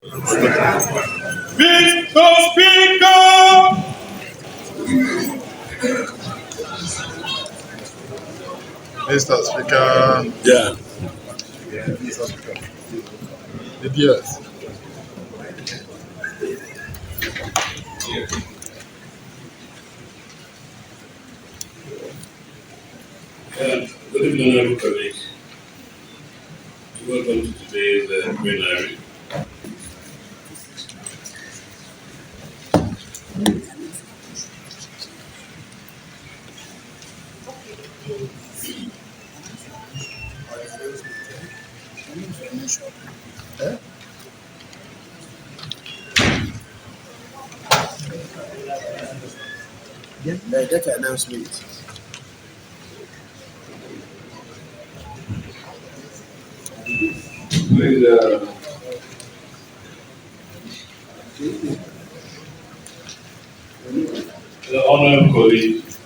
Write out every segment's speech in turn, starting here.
Mr. Speaker! Mr. Speaker. Yeah. Mr. Speaker. Yes. Good evening, everybody. Welcome to today's plenary. Get an announcement. Please, the honorable colleagues,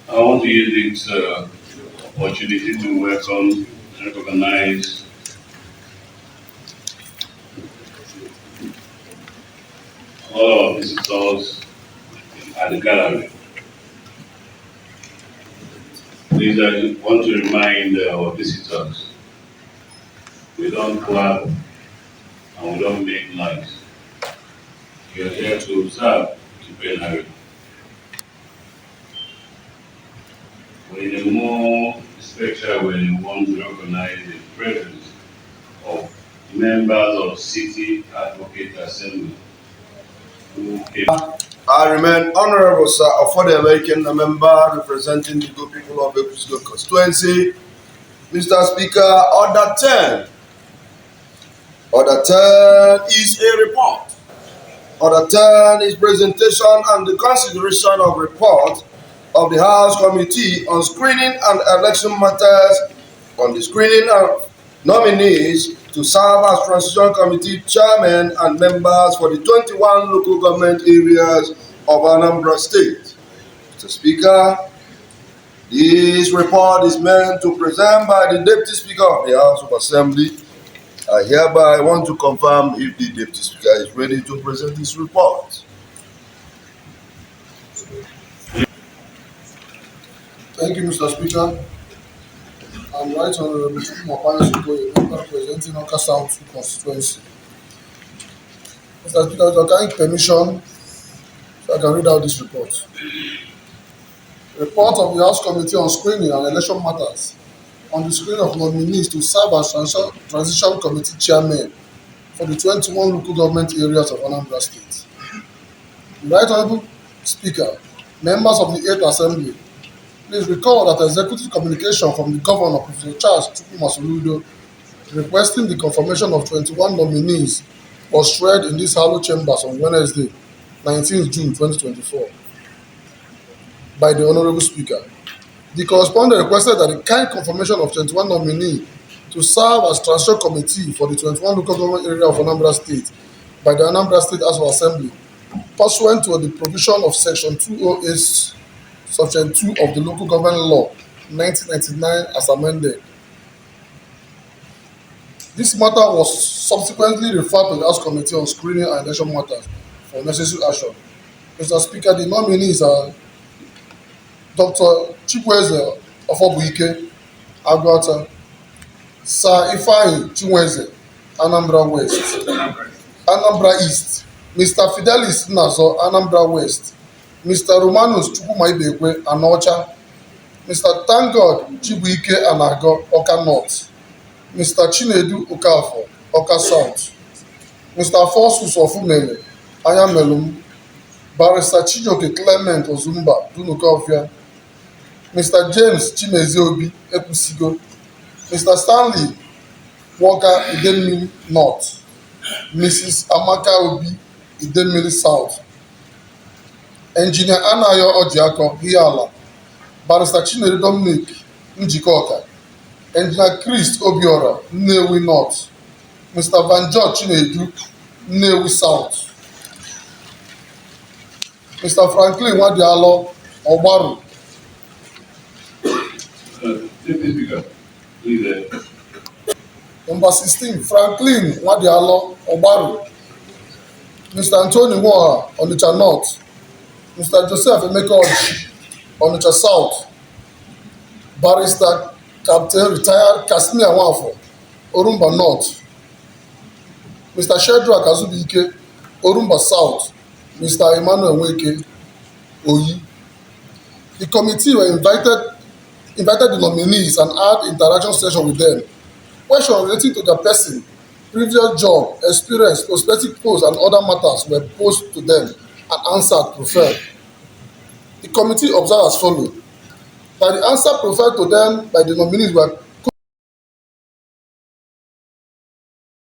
I want to use this opportunity to welcome and recognize all our visitors at the gallery. Please, I want to remind our visitors, we don't clap and we don't make noise. We are here to observe the plenary. We're in a more special way, we want to recognize the presence of members of City Advocate Assembly who came. I remain honorable, sir, for the American member representing the good people of the constituency. Mr. Speaker, Order 10. Order 10 is a report. Order 10 is presentation and the consideration of report of the House Committee on Screening and Election Matters on the screening of nominees to serve as Transition Committee Chairmen and members for the 21 local government areas of Anambra State. Mr. Speaker, this report is meant to present by the Deputy Speaker of the House of Assembly. I hereby want to confirm if the Deputy Speaker is ready to present this report. Thank you, Mr. Speaker. I'm Right Honorable Mopane Sukoye, member representing Oka South constituency. Mr. Speaker, with your kind permission, so I can read out this report. Report of the House Committee on Screening and Election Matters on the screening of nominees to serve as Transition Committee Chairman for the 21 local government areas of Anambra State. Right Honorable Speaker, members of the 8th Assembly, please recall that executive communication from the Governor, Professor Charles Chukwumasoludo, requesting the confirmation of 21 nominees was read in these hallowed chambers on Wednesday, 19th June 2024, by the Honorable Speaker. The correspondent requested that the kind confirmation of 21 nominees to serve as Transition Committee for the 21 local government area of Anambra State by the Anambra State House of Assembly, pursuant to the provision of Section 208, Section 2 of the Local Government Law 1999 as amended. This matter was subsequently referred to the House Committee on Screening and Election Matters for necessary action. Mr. Speaker, the nominees are Dr. Chikwueze Ofobuike, Agwata, Sir Ifeanyi Chinweze, Anambra West, Anambra East, Mr. Fidelis Nazo, Anambra West, Mr. Romanus Chukwumaibekwe, Anocha, Mr. Thank Chibuike Anago, Oka North, Mr. Chinedu Okafo, Oka South, Mr. Forsus Ofumele, Ayamelum, Barrister Chijoke Clement Ozumba, Dunukofia, Mr. James Chimeziobi, Epusigo, Mr. Stanley Walker, Idemili North, Mrs. Amaka Obi, Idemili South, Engineer Anayo Ojiako, Hiala, Barrister Chinedu Dominic Njikoka, Engineer Chris Obiora, Nnewi North, Mr. Van George Chinedu, Nnewi South, Mr. Franklin Wadialo, Obaru. Deputy Speaker, please. Number 16, Franklin Wadialo Obaru. Mr. Anthony Moa, Onitsha North. Mr. Joseph Emeka Oji, Onitsha South. Barrister Captain Retired Kasimia Nwafo, Orumba North. Mr. Shedrack Azubike, Orumba South. Mr. Emmanuel Nweke, Oyi. The committee were invited the nominees and had interaction session with them. Questions relating to their person, previous job, experience, prospective posts, and other matters were posed to them and answered preferred. The committee observed as follows: that the answer preferred to them by the nominees were